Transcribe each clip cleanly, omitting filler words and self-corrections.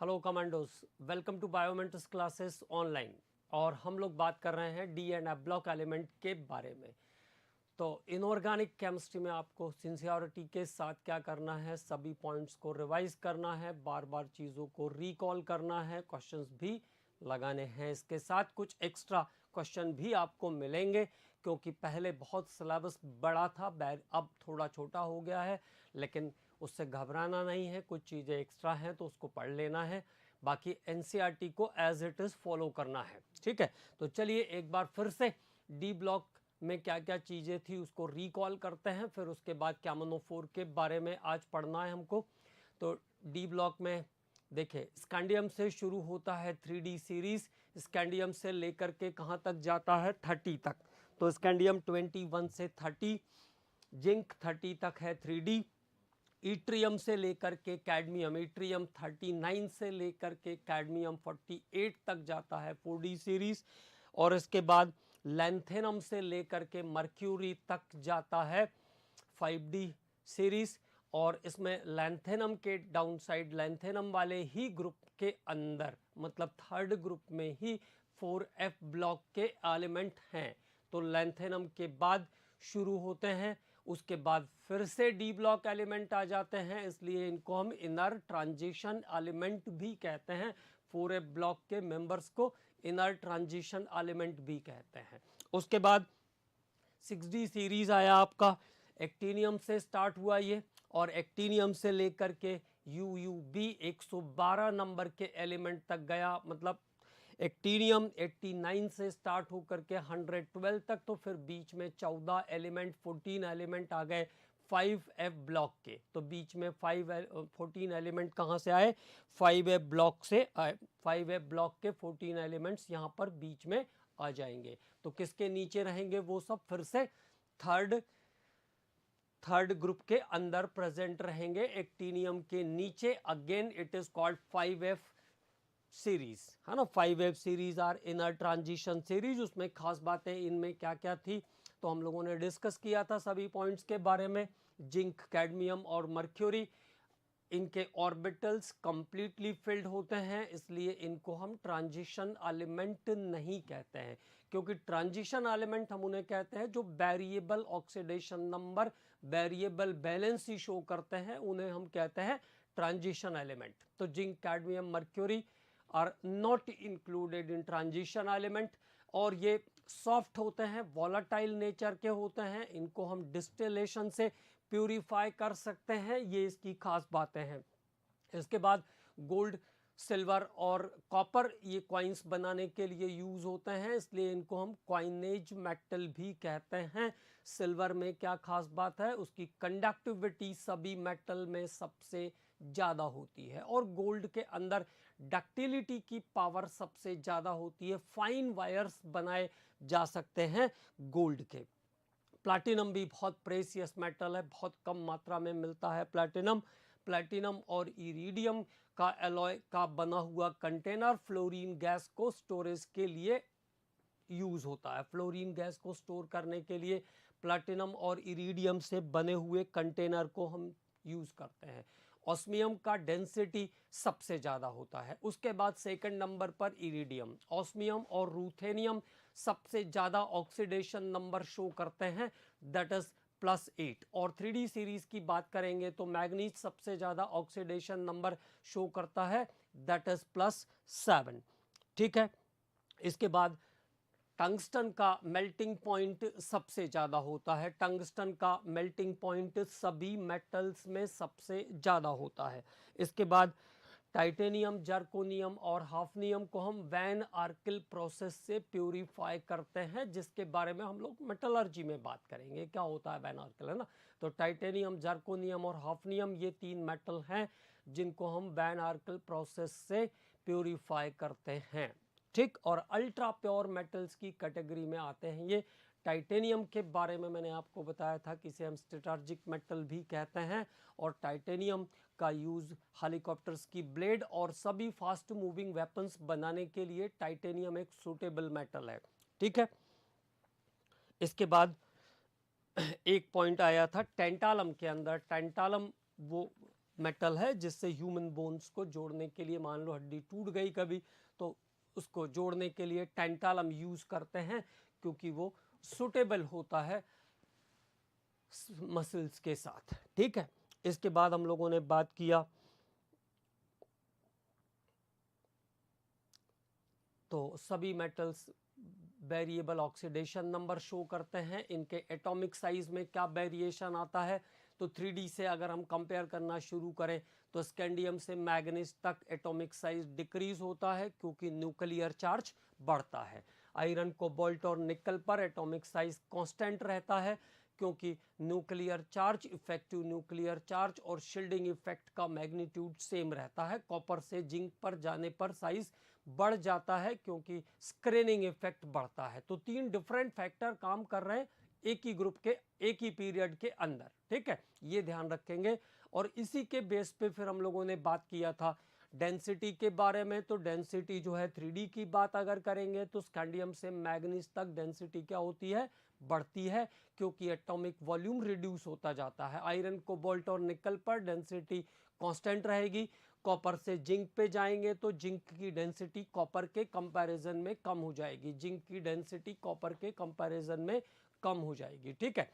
Hello commandos, welcome to बायोमेंट्स classes online. और हम लोग बात कर रहे हैं D and F block element के बारे में। तो इनऑर्गेनिक केमिस्ट्री में आपको सिंसियरिटी के साथ क्या करना है, सभी पॉइंट्स को रिवाइज करना है, बार बार चीज़ों को रिकॉल करना है, क्वेश्चंस भी लगाने हैं। इसके साथ कुछ एक्स्ट्रा क्वेश्चन भी आपको मिलेंगे, क्योंकि पहले बहुत सिलेबस बड़ा था, अब थोड़ा छोटा हो गया है, लेकिन उससे घबराना नहीं है। कुछ चीज़ें एक्स्ट्रा हैं तो उसको पढ़ लेना है, बाकी एनसीईआरटी को एज इट इज़ फॉलो करना है। ठीक है, तो चलिए एक बार फिर से डी ब्लॉक में क्या क्या चीज़ें थी उसको रिकॉल करते हैं, फिर उसके बाद कैमोनोफोर के बारे में आज पढ़ना है हमको। तो डी ब्लॉक में देखिए, स्कैंडियम से शुरू होता है 3D सीरीज, स्कैंडियम से लेकर के कहाँ तक जाता है 30 तक। तो स्कैंडियम 21 से 30, जिंक 30 तक है 3D। इट्रियम से लेकर के कैडमियम, इट्रियम 39 से लेकर के कैडमियम 48 तक जाता है 4D सीरीज। और इसके बाद लैंथेनम से लेकर के मर्क्यूरी तक जाता है 5D सीरीज। और इसमें लैंथेनम के डाउन साइड, लैंथेनम वाले ही ग्रुप के अंदर, मतलब थर्ड ग्रुप में ही 4F ब्लॉक के एलिमेंट हैं। तो लैंथेनम के बाद शुरू होते हैं, उसके बाद फिर से डी ब्लॉक एलिमेंट आ जाते हैं, इसलिए इनको हम इनर ट्रांजिशन एलिमेंट भी कहते हैं। 4F ब्लॉक के मेंबर्स को इनर ट्रांजिशन एलिमेंट भी कहते हैं। उसके बाद 6D सीरीज आया आपका, एक्टिनियम से स्टार्ट हुआ ये, और एक्टिनियम से लेकर के UUB 112 नंबर के एलिमेंट तक गया। मतलब एक्टिनियम 89 से स्टार्ट होकर के 112 तक, तो फिर बीच में 14 एलिमेंट, 14 एलिमेंट आ गए 5F ब्लॉक के। तो बीच में 14 एलिमेंट कहाँ से आए, 5F ब्लॉक से आए। 5F ब्लॉक के 14 एलिमेंट्स यहाँ पर बीच में आ जाएंगे। तो किसके नीचे रहेंगे वो सब, फिर से थर्ड ग्रुप के अंदर प्रेजेंट रहेंगे, एक्टिनियम के नीचे। Again it is called 5F series, है ना। 5F series are inner transition series. उसमें खास बातें इनमें क्या क्या थी तो हम लोगों ने डिस्कस किया था सभी पॉइंट्स के बारे में। जिंक, कैडमियम और मर्क्यूरी, इनके ऑर्बिटल्स कंप्लीटली फिल्ड होते हैं, इसलिए इनको हम ट्रांजिशन एलिमेंट नहीं कहते हैं, क्योंकि ट्रांजिशन एलिमेंट हम उन्हें कहते हैं जो variable oxidation number, variable valence ही शो करते हैं, उन्हें हम कहते हैं ट्रांजिशन एलिमेंट। तो zinc, cadmium, mercury are not included in transition element. और ये सॉफ्ट होते हैं, वॉलाटाइल नेचर के होते हैं, इनको हम डिस्टिलेशन से प्यूरिफाई कर सकते हैं, ये इसकी खास बातें हैं। इसके बाद गोल्ड, सिल्वर और कॉपर, ये कॉइन्स बनाने के लिए यूज होते हैं, इसलिए इनको हम कॉइनेज मेटल भी कहते हैं। सिल्वर में क्या खास बात है, उसकी कंडक्टिविटी सभी मेटल में सबसे ज़्यादा होती है, और गोल्ड के अंदर डक्टिलिटी की पावर सबसे ज़्यादा होती है, फाइन वायर्स बनाए जा सकते हैं गोल्ड के। प्लैटिनम भी बहुत प्रेसियस मेटल है, बहुत कम मात्रा में मिलता है प्लैटिनम। प्लैटिनम और इरिडियम का एलॉय का बना हुआ कंटेनर फ्लोरीन गैस को स्टोरेज के लिए यूज होता है। फ्लोरीन गैस को स्टोर करने के लिए प्लैटिनम और इरिडियम से बने हुए कंटेनर को हम यूज करते हैं। ऑस्मियम का डेंसिटी सबसे ज़्यादा होता है। उसके बाद सेकंड नंबर पर इरिडियम, ऑस्मियम और रूथेनियम सबसे ज़्यादा ऑक्सीडेशन नंबर शो करते हैं, दैट इज +8। और 3D सीरीज की बात करेंगे तो मैग्नीज सबसे ज़्यादा ऑक्सीडेशन नंबर शो करता है, दैट इज +7। ठीक है, इसके बाद टंगस्टन का मेल्टिंग पॉइंट सबसे ज़्यादा होता है। टंगस्टन का मेल्टिंग पॉइंट सभी मेटल्स में सबसे ज़्यादा होता है। इसके बाद टाइटेनियम, जर्कोनियम और हाफनियम को हम वैन आर्किल प्रोसेस से प्यूरिफाई करते हैं, जिसके बारे में हम लोग मेटलर्जी में बात करेंगे, क्या होता है वैन आर्किल, है ना। तो टाइटेनियम, जर्कोनियम और हाफनियम ये 3 मेटल हैं जिनको हम वैन आर्किल प्रोसेस से प्यूरिफाई करते हैं। ठीक, और अल्ट्रा प्योर मेटल्स की कैटेगरी में आते हैं ये। टाइटेनियम के बारे में मैंने आपको बताया था कि इसे हम स्ट्रेटजिक मेटल भी कहते हैं, और टाइटेनियम का यूज़ हेलीकॉप्टर्स की ब्लेड और सभी फास्ट मूविंग वेपन्स बनाने के लिए टाइटेनियम एक सूटेबल मेटल है। ठीक है, इसके बाद एक पॉइंट आया था टेंटालम के अंदर। टेंटालम वो मेटल है जिससे ह्यूमन बोन्स को जोड़ने के लिए, मान लो हड्डी टूट गई कभी तो उसको जोड़ने के लिए टेंटालम यूज करते हैं क्योंकि वो सुटेबल होता है मसल्स के साथ। ठीक है, इसके बाद हम लोगों ने बात किया तो सभी metals variable oxidation number show करते हैं, इनके एटॉमिक साइज में क्या वेरिएशन आता है। तो 3D से अगर हम कंपेयर करना शुरू करें तो स्कैंडियम से मैग्नीज तक एटॉमिक साइज डिक्रीज होता है क्योंकि न्यूक्लियर चार्ज बढ़ता है। आयरन, कोबाल्ट और निकल पर एटॉमिक साइज कांस्टेंट रहता है क्योंकि nuclear charge, effective nuclear charge और शील्डिंग इफेक्ट का मैग्नीट्यूड सेम रहता है। कॉपर से जिंक पर जाने पर साइज बढ़ जाता है क्योंकि स्क्रीनिंग इफेक्ट बढ़ता है। तो 3 डिफरेंट फैक्टर काम कर रहे हैं एक ही ग्रुप के एक ही पीरियड के अंदर। ठीक है, ये ध्यान रखेंगे। और इसी के बेस पे फिर हम लोगों ने बात किया था डेंसिटी के बारे में। तो डेंसिटी जो है 3D की बात अगर करेंगे तो स्कैंडियम से मैग्नीज तक डेंसिटी क्या होती है, बढ़ती है क्योंकि एटॉमिक वॉल्यूम रिड्यूस होता जाता है। आयरन, कोबाल्ट और निकल पर डेंसिटी कांस्टेंट रहेगी। कॉपर से जिंक पे जाएंगे तो जिंक की डेंसिटी कॉपर के कंपैरिजन में कम हो जाएगी, जिंक की डेंसिटी कॉपर के कंपैरिजन में कम हो जाएगी। ठीक है,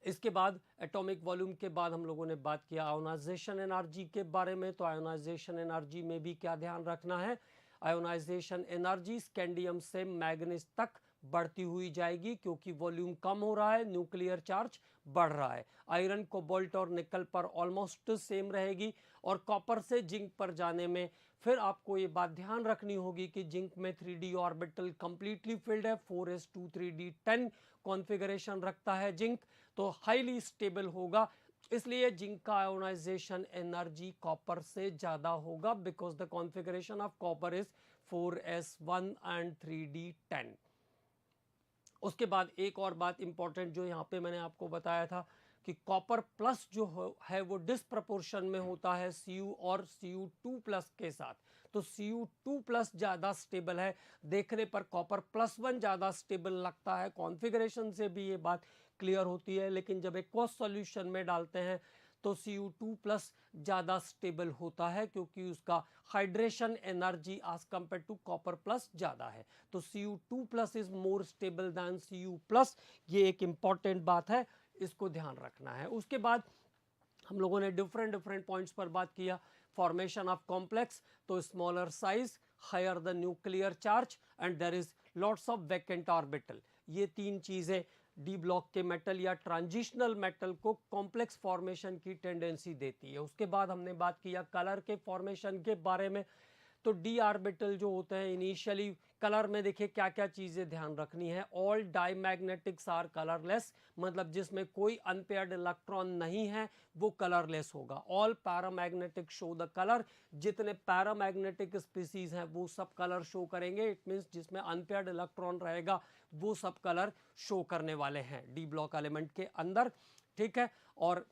इसके बाद एटॉमिक वॉल्यूम के बाद हम लोगों ने बात किया आयोनाइजेशन एनर्जी के बारे में। तो आयोनाइजेशन एनर्जी में भी क्या ध्यान रखना है, आयोनाइजेशन एनर्जी स्कैंडियम से मैग्नीज तक बढ़ती हुई जाएगी क्योंकि वॉल्यूम कम हो रहा है, न्यूक्लियर चार्ज बढ़ रहा है। आयरन, कोबाल्ट और निकल पर ऑलमोस्ट सेम रहेगी और कॉपर से जिंक पर जाने में फिर आपको ये बात ध्यान रखनी होगी कि जिंक में 3D ऑर्बिटल कंप्लीटली फिल्ड है, 4s2 3d10 कॉन्फ़िगरेशन रखता है जिंक, तो हाईली स्टेबल होगा। इसलिए जिंक का आयोनाइजेशन एनर्जी कॉपर से ज्यादा होगा because the configuration of copper is 4s1 and 3d10। उसके बाद एक और बात इंपॉर्टेंट जो यहाँ पे मैंने आपको बताया था कि कॉपर प्लस जो है वो डिसप्रपोर्शन में होता है Cu और Cu2 प्लस के साथ। तो Cu2 प्लस ज़्यादा स्टेबल है, देखने पर कॉपर +1 ज़्यादा स्टेबल लगता है, कॉन्फ़िगरेशन से भी ये बात क्लियर होती है, लेकिन जब एक्वस सॉल्यूशन में डालते हैं तो Cu2 प्लस ज़्यादा स्टेबल होता है क्योंकि उसका hydration energy as compare to copper plus ज़्यादा है। तो Cu2 plus is more stable than Cu plus, ये एक इंपॉर्टेंट बात है, इसको ध्यान रखना है। उसके बाद हम लोगों ने डिफरेंट पॉइंट्स पर बात किया। फॉर्मेशन ऑफ कॉम्प्लेक्स, तो smaller size, higher the nuclear charge and there is lots of vacant orbital. ये 3 चीज़ें डी ब्लॉक के मेटल या ट्रांजिशनल मेटल को कॉम्प्लेक्स फॉर्मेशन की टेंडेंसी देती है। उसके बाद हमने बात किया कलर के फॉर्मेशन के बारे में। तो डी ऑर्बिटल जो होते हैं इनिशियली कलर में, देखिए क्या क्या चीज़ें ध्यान रखनी है। ऑल डाईमैग्नेटिक्स आर कलरलेस, मतलब जिसमें कोई अनपेयर्ड इलेक्ट्रॉन नहीं है वो कलरलेस होगा। All paramagnetic show the colour, जितने पैरामैग्नेटिक स्पीसीज हैं वो सब कलर शो करेंगे। इट मीन्स जिसमें अनपेयर्ड इलेक्ट्रॉन रहेगा वो सब कलर शो करने वाले हैं डी ब्लॉक एलिमेंट के अंदर। ठीक है, और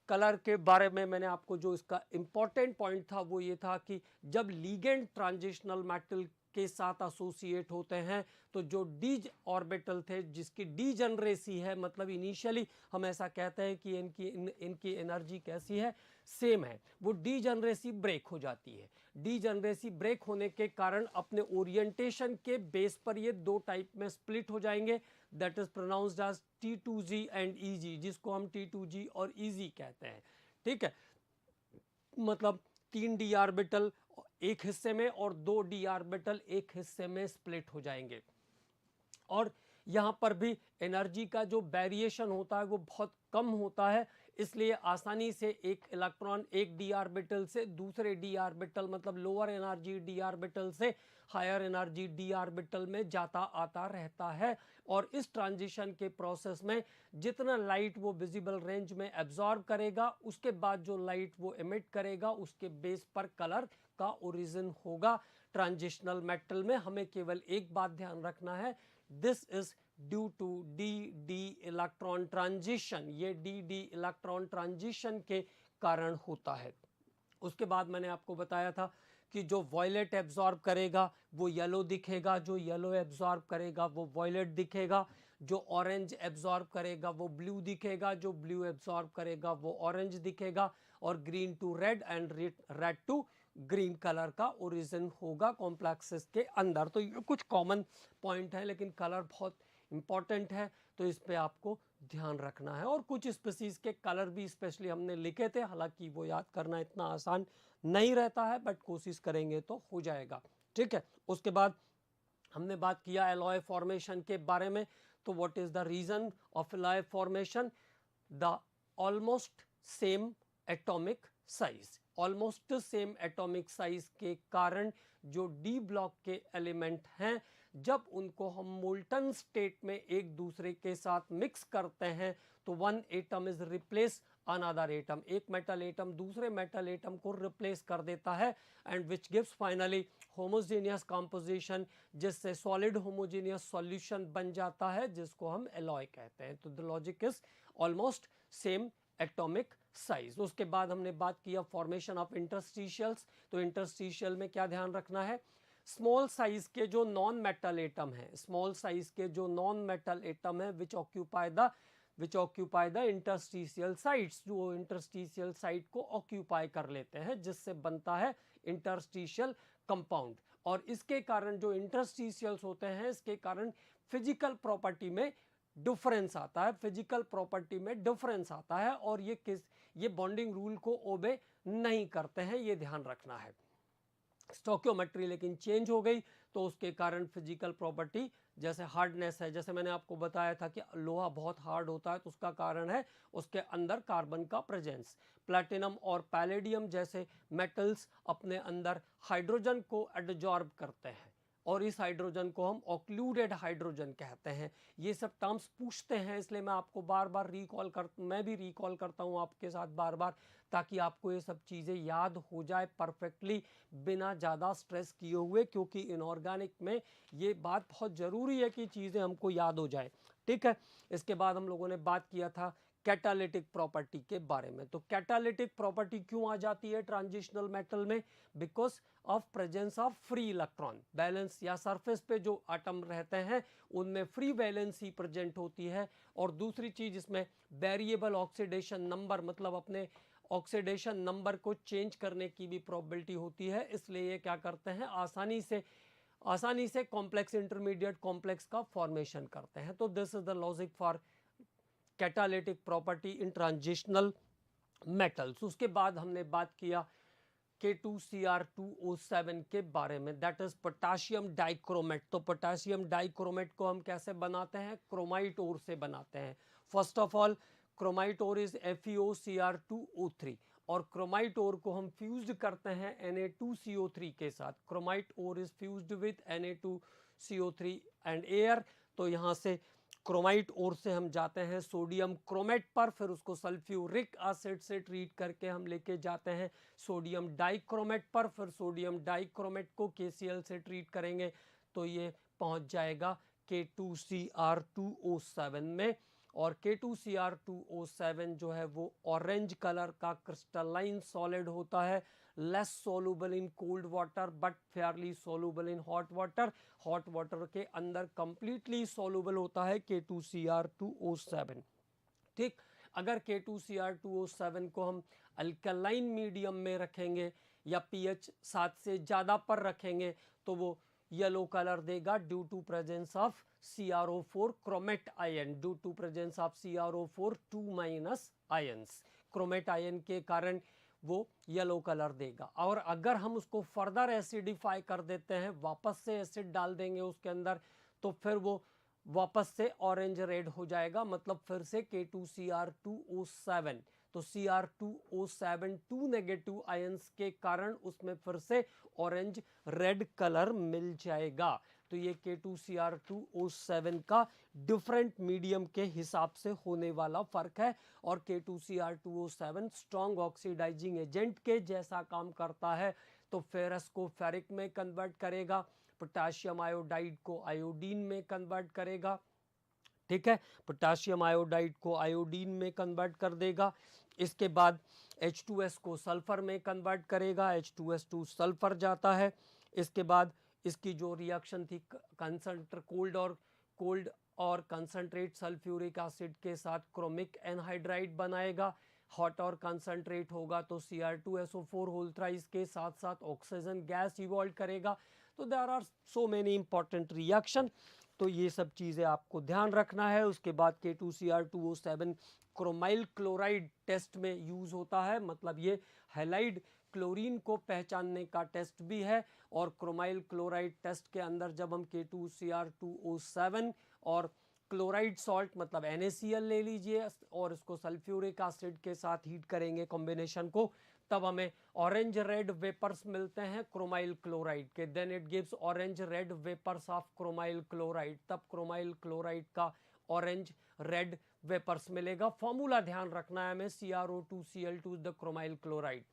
कलर के बारे में मैंने आपको जो इसका इंपॉर्टेंट पॉइंट था वो ये था कि जब लीगेंड ट्रांजिशनल मेटल के साथ एसोसिएट होते हैं तो जो डी ऑर्बिटल थे जिसकी डीजनरेसी है, मतलब इनिशियली हम ऐसा कहते हैं कि इनकी एनर्जी कैसी है, सेम है, वो डीजनरेसी ब्रेक हो जाती है। डीजनरेसी ब्रेक होने के कारण अपने ओरिएंटेशन के बेस पर ये 2 टाइप में स्प्लिट हो जाएंगे, that is pronounced as T2G and EG, जिसको हम T2G और EG कहते हैं। ठीक है, मतलब 3 डी ऑर्बिटल एक हिस्से में और 2 डी ऑर्बिटल एक हिस्से में स्प्लिट हो जाएंगे। और यहाँ पर भी एनर्जी का जो वेरिएशन होता है वो बहुत कम होता है, इसलिए आसानी से एक इलेक्ट्रॉन एक डी ऑर्बिटल से दूसरे डी ऑर्बिटल, मतलब लोअर एनर्जी डी ऑर्बिटल से हायर एनर्जी डी ऑर्बिटल में जाता आता रहता है। और इस ट्रांजिशन के प्रोसेस में जितना लाइट वो विजिबल रेंज में एब्जॉर्ब करेगा उसके बाद जो लाइट वो एमिट करेगा उसके बेस पर कलर का ओरिजिन होगा। ट्रांजिशनल मेटल में हमें केवल एक बात ध्यान रखना है, this is due to d electron transition, ये डी इलेक्ट्रॉन ट्रांजिशन के कारण होता है। उसके बाद मैंने आपको बताया था कि जो वॉयलेट एब्जॉर्ब करेगा वो येलो दिखेगा, जो येलो एब्जॉर्ब करेगा वो वॉयलेट दिखेगा, जो ऑरेंज एब्जॉर्ब करेगा वो ब्लू दिखेगा, जो ब्लू एब्जॉर्ब करेगा वो ऑरेंज दिखेगा, और green to red and red to green colour का ओरिजिन होगा कॉम्प्लेक्सेस के अंदर। तो ये कुछ कॉमन पॉइंट है, लेकिन कलर बहुत इंपॉर्टेंट है तो इस पे आपको ध्यान रखना है। और कुछ स्पीसीज के कलर भी स्पेशली हमने लिखे थे, हालांकि वो याद करना इतना आसान नहीं रहता है, बट कोशिश करेंगे तो हो जाएगा। ठीक है, उसके बाद हमने बात किया एलॉय फॉर्मेशन के बारे में। तो what is the reason of alloy formation? The almost same atomic size, almost same atomic size के कारण जो डी ब्लॉक के एलिमेंट हैं, जब उनको हम मोल्टन स्टेट में एक दूसरे के साथ मिक्स करते हैं तो one atom is replace another atom, एक मेटल एटम दूसरे मेटल एटम को रिप्लेस कर देता है, and which gives finally homogeneous composition, जिससे सॉलिड होमोजेनियस सॉल्यूशन बन जाता है, जिसको हम एलॉय कहते हैं। तो the logic is almost same atomic size. उसके बाद हमने बात किया फॉर्मेशन ऑफ इंटरस्टिशियल्स। तो इंटरस्टिशियल में क्या ध्यान रखना है? स्मॉल साइज के जो नॉन मेटल एटम है, स्मॉल साइज के जो नॉन मेटल एटम है विच ऑक्यूपाई द इंटरस्टिशियल साइट्स, जो इंटरस्टिशियल साइट को ऑक्यूपाई कर लेते हैं, जिससे बनता है इंटरस्टिशियल कंपाउंड। और इसके कारण जो इंटरस्टिशियल्स होते हैं, इसके कारण फिजिकल प्रॉपर्टी में डिफरेंस आता है, फिजिकल प्रॉपर्टी में डिफरेंस आता है, और ये बॉन्डिंग रूल को ओबे नहीं करते हैं, ये ध्यान रखना है। स्टोकियोमेट्री लेकिन चेंज हो गई तो उसके कारण फिजिकल प्रॉपर्टी, जैसे हार्डनेस है, जैसे मैंने आपको बताया था कि लोहा बहुत हार्ड होता है, तो उसका कारण है उसके अंदर कार्बन का प्रेजेंस। प्लैटिनम और पैलेडियम जैसे मेटल्स अपने अंदर हाइड्रोजन को एडजॉर्ब करते हैं, और इस हाइड्रोजन को हम ऑक्लूडेड हाइड्रोजन कहते हैं। ये सब टर्म्स पूछते हैं, इसलिए मैं आपको बार बार मैं भी रिकॉल करता हूँ आपके साथ बार बार, ताकि आपको ये सब चीज़ें याद हो जाए परफेक्टली, बिना ज़्यादा स्ट्रेस किए हुए, क्योंकि इनऑर्गेनिक में ये बात बहुत ज़रूरी है कि चीज़ें हमको याद हो जाए। ठीक है, इसके बाद हम लोगों ने बात किया था कैटालिटिक प्रॉपर्टी के बारे में। तो कैटालिटिक प्रॉपर्टी क्यों आ जाती है ट्रांजिशनल मेटल में? Because of presence of free electron balance, या सरफेस पे जो एटम रहते हैं उनमें फ्री वैलेंसी प्रेजेंट होती है। और दूसरी चीज, इसमें वेरिएबल ऑक्सीडेशन नंबर, मतलब अपने ऑक्सीडेशन नंबर को चेंज करने की भी प्रोबेबिलिटी होती है, इसलिए ये क्या करते हैं, आसानी से कॉम्प्लेक्स इंटरमीडिएट कॉम्प्लेक्स का फॉर्मेशन करते हैं। तो this is the logic for catalytic property in transitional metals. उसके बाद हमने बात किया K2Cr2O7 के बारे में, दैट इज पोटेशियम डाइक्रोमेट। तो पोटेशियम डाइक्रोमेट को हम कैसे बनाते हैं? क्रोमाइट ओर से बनाते हैं। First of all chromite ore is FeOCr2O3, और क्रोमाइट ओर को हम फ्यूज्ड करते हैं Na2CO3 के साथ। Chromite ore is fused with Na2CO3 and air. तो यहाँ से क्रोमाइट ओर से हम जाते हैं सोडियम क्रोमेट पर, फिर उसको सल्फ्यूरिक एसिड से ट्रीट करके हम लेके जाते हैं सोडियम डाइक्रोमेट पर, फिर सोडियम डाइक्रोमेट को KCl से ट्रीट करेंगे तो ये पहुंच जाएगा K2Cr2O7 में। और K2Cr2O7 जो है वो ऑरेंज कलर का क्रिस्टलाइन सॉलिड होता है, less soluble in cold water but Fairlie soluble in hot water. Hot water के अंदर कंप्लीटली सोलूबल होता है K2Cr2O7। ठीक, अगर K2Cr2O7 को हम अल्कलाइन मीडियम में रखेंगे या pH 7 से ज़्यादा पर रखेंगे तो वो येलो कलर देगा due to presence of CrO4 chromate ion, due to presence of CrO4 2- ions. Chromate ion के कारण वो येलो कलर देगा। और अगर हम उसको फर्दर एसिडिफाई कर देते हैं, वापस से एसिड डाल देंगे उसके अंदर, तो फिर वो वापस से ऑरेंज रेड हो जाएगा, मतलब फिर से K2Cr2O7। तो Cr2O7 2 नेगेटिव आयंस के कारण उसमें फिर से ऑरेंज रेड कलर मिल जाएगा। तो ये K2Cr2O7 का डिफरेंट मीडियम के हिसाब से होने वाला फर्क है। और K2Cr2O7 स्ट्रॉन्ग ऑक्सीडाइजिंग एजेंट के जैसा काम करता है, तो फेरस को फेरिक में कन्वर्ट करेगा, पोटेशियम आयोडाइड को आयोडीन में कन्वर्ट करेगा। ठीक है, पोटेशियम आयोडाइड को आयोडीन में कन्वर्ट कर देगा। इसके बाद H2S को सल्फर में कन्वर्ट करेगा, H2S2 सल्फर जाता है। इसके बाद इसकी जो रिएक्शन थी कोल्ड और कंसंट्रेट सल्फ्यूरिक एसिड के साथ क्रोमिक एनहाइड्राइड बनाएगा। हॉट और कंसंट्रेट होगा तो Cr2SO4 होल थ्राइस के साथ साथ ऑक्सीजन गैस इवॉल्व करेगा। तो there are so many important reaction, तो ये सब चीज़ें आपको ध्यान रखना है। उसके बाद K2Cr2O7 क्रोमाइल क्लोराइड टेस्ट में यूज़ होता है, मतलब ये हैलाइड क्लोरीन को पहचानने का टेस्ट भी है। और क्रोमाइल क्लोराइड टेस्ट के अंदर जब हम K2Cr2O7 और क्लोराइड सॉल्ट मतलब NaCl ले लीजिए और इसको सल्फ्यूरिक एसिड के साथ हीट करेंगे कॉम्बिनेशन को, तब हमें ऑरेंज रेड वेपर्स मिलते हैं क्रोमाइल क्लोराइड के। Then it gives orange red vapours of chromyl chloride, तब क्रोमाइल क्लोराइड का ऑरेंज रेड वेपर्स मिलेगा। फॉर्मूला ध्यान रखना है हमें, CrO2Cl2 द क्रोमाइल क्लोराइड।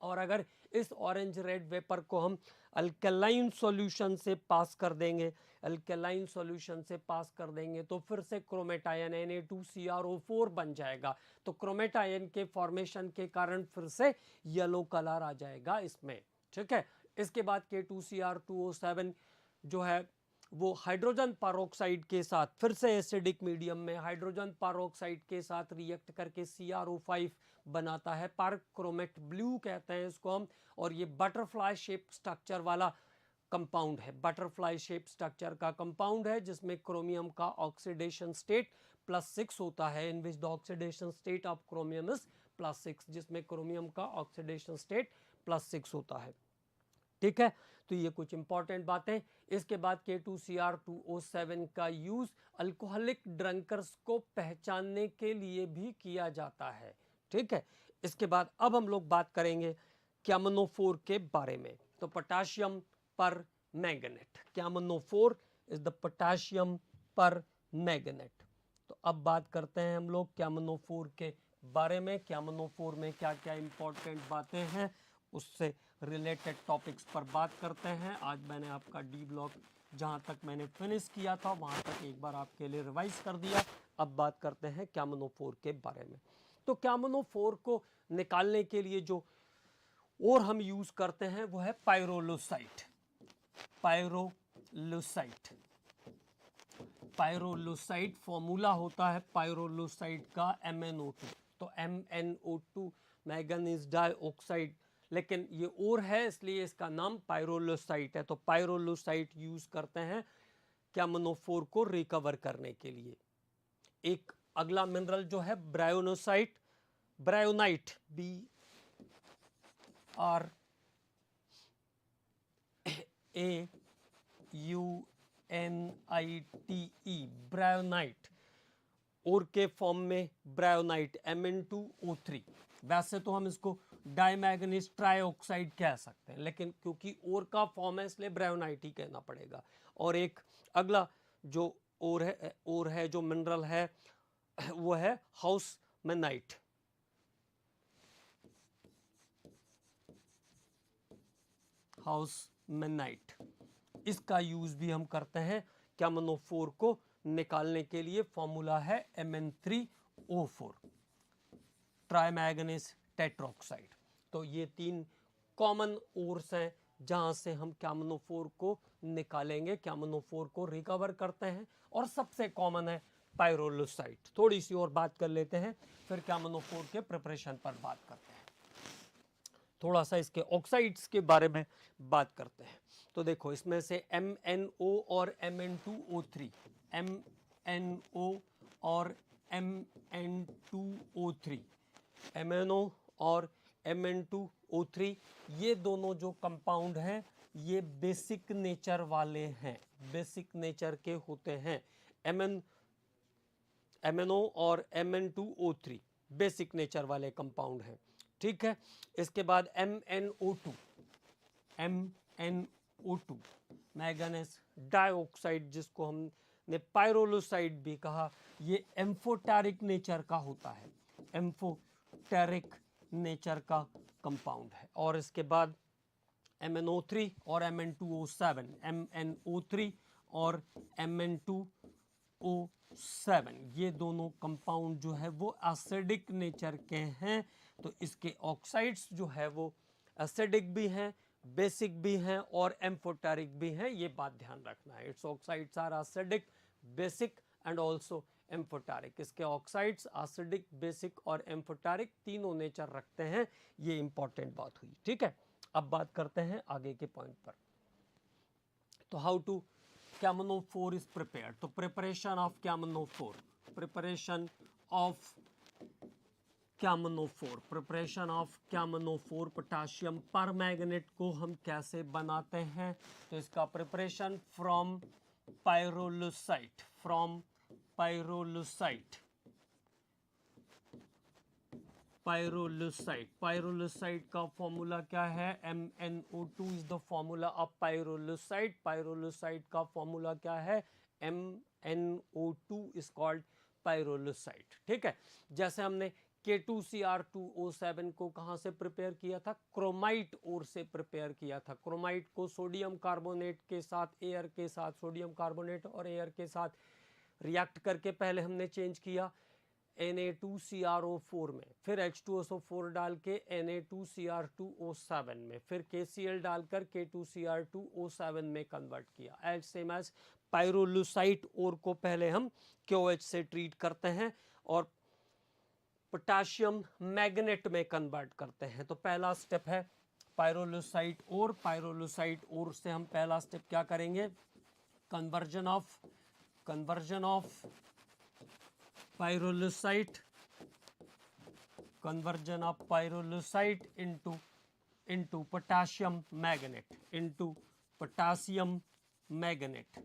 और अगर इस ऑरेंज रेड वेपर को हम अल्कलाइन सॉल्यूशन से पास कर देंगे, अल्कलाइन सॉल्यूशन से पास कर देंगे तो फिर से क्रोमेटायन Na2CrO4 बन जाएगा। तो क्रोमेटायन के फॉर्मेशन के कारण फिर से येलो कलर आ जाएगा इसमें, ठीक है। इसके बाद K2Cr2O7 जो है वो हाइड्रोजन पेरोक्साइड के साथ फिर से एसिडिक मीडियम में हाइड्रोजन पेरोक्साइड के साथ रिएक्ट करके CrO5 बनाता है। परक्रोमेट ब्लू कहते हैं इसको हम, और ये बटरफ्लाई शेप स्ट्रक्चर वाला कंपाउंड है, बटरफ्लाई शेप स्ट्रक्चर का कंपाउंड है जिसमें क्रोमियम का ऑक्सीडेशन स्टेट +6 होता है, in which the oxidation state of chromium is +6, जिसमें क्रोमियम का ऑक्सीडेशन स्टेट +6 होता है, ठीक है। तो ये कुछ इंपॉर्टेंट बातें। इसके बाद K2Cr2O7 का यूज अल्कोहलिक ड्रंकर्स को पहचानने के लिए भी किया जाता है, ठीक है। इसके बाद अब हम लोग बात करेंगे कैमनोफोर के बारे में। तो पोटाशियम पर मैंगनेट, कैमनोफोर इज द पोटाशियम पर मैंगनेट। तो अब बात करते हैं हम लोग कैमनोफोर के बारे में। कैमनोफोर में क्या क्या इंपॉर्टेंट बातें हैं उससे रिलेटेड टॉपिक्स पर बात करते हैं। आज मैंने आपका डी ब्लॉक जहाँ तक मैंने फिनिश किया था वहाँ तक एक बार आपके लिए रिवाइज कर दिया। अब बात करते हैं कैमनोफोर के बारे में। तो कैमनोफोर को निकालने के लिए जो और हम यूज करते हैं वो है पाइरोलुसाइट। पाइरोलुसाइट, पाइरोलुसाइट फॉर्मूला होता है पाइरोलुसाइट का MnO2। तो MnO2 मैंगनीज डाइऑक्साइड, लेकिन ये और है इसलिए इसका नाम पाइरोलुसाइट है। तो पाइरोलुसाइट यूज करते हैं कैमनोफोर को रिकवर करने के लिए। एक अगला मिनरल जो है ब्रायोनोसाइट, ब्रायोनाइट, BRAUNITE, ब्रायोनाइट, और के फॉर्म में ब्रायोनाइट Mn2O3। वैसे तो हम इसको डाइमैग्नीज ट्राइऑक्साइड कह सकते हैं, लेकिन क्योंकि और का फॉर्म है इसलिए ब्रायोनाइट ही कहना पड़ेगा। और एक अगला जो और है जो मिनरल है वो है हाउसमैनाइट। हाउसमैनाइट, इसका यूज भी हम करते हैं कैमनोफोर को निकालने के लिए। फॉर्मूला है Mn3O4, ट्राइमैग्नीज टेट्रोक्साइड। तो ये 3 कॉमन ओर्स हैं जहां से हम कैमनोफोर को निकालेंगे, कैमनोफोर को रिकवर करते हैं। और सबसे कॉमन है पाइरोलुसाइट। थोड़ी सी और बात कर लेते हैं फिर कैमनोफोर के प्रिपरेशन पर बात करते हैं। थोड़ा सा इसके ऑक्साइड्स के बारे में बात करते हैं। तो देखो इसमें से MnO और Mn2O3, MnO और Mn2O3, MnO और Mn2O3, ये दोनों जो कंपाउंड हैं ये बेसिक नेचर वाले हैं, बेसिक नेचर के होते हैं। MnO और Mn2O3 बेसिक नेचर वाले कंपाउंड हैं, ठीक है। इसके बाद MnO2, MnO2 मैंगनीज डाइऑक्साइड, जिसको हमने पाइरोलुसाइड भी कहा, ये एम्फोटेरिक नेचर का होता है, एम्फोटेरिक नेचर का कंपाउंड है। और इसके बाद MnO3 और Mn2O7, MnO3 और Mn2O7, ये दोनों कंपाउंड जो है वो एसिडिक नेचर के हैं। तो इसके ऑक्साइड्स जो है वो एसिडिक भी हैं, बेसिक भी हैं और एम्फोटेरिक भी हैं, ये बात ध्यान रखना है। It's oxides are acidic, basic and also amphoteric. इसके ऑक्साइड्स एसिडिक, बेसिक और एम्फोटेरिक तीनों नेचर रखते हैं। ये इंपॉर्टेंट बात हुई, ठीक है। अब बात करते हैं आगे के पॉइंट पर। तो how to KMnO4 is prepared. तो preparation of KMnO4, preparation of KMnO4, preparation of KMnO4 potassium permanganate को हम कैसे बनाते हैं। तो इसका preparation from pyrolusite, from pyrolusite, pyrolusite. Pyrolusite का फॉर्मूला क्या है, MnO2 is the formula of pyrolusite. Pyrolusite का फॉर्मूला क्या है, MnO2 इज कॉल्ड पायरोलुसाइट, ठीक है। जैसे हमने K2Cr2O7 को कहाँ से प्रिपेयर किया था, क्रोमाइट ओर से प्रिपेयर किया था। क्रोमाइट को सोडियम कार्बोनेट के साथ, एयर के साथ, सोडियम कार्बोनेट और एयर के साथ रिएक्ट करके पहले हमने चेंज किया Na2CrO4 में, फिर H2SO4 डाल के Na2Cr2O7 में, फिर KCl डालकर K2Cr2O7 में कन्वर्ट किया। एज सेम एज पायरोलुसाइट ओर को पहले हम KOH से ट्रीट करते हैं और पोटाशियम मैग्नेट में कन्वर्ट करते हैं। तो पहला स्टेप है पायरोलुसाइट ओर। पायरोलुसाइट ओर से हम पहला स्टेप क्या करेंगे, conversion of pyrolusite, conversion of pyrolusite into potassium magnet, into potassium magnet,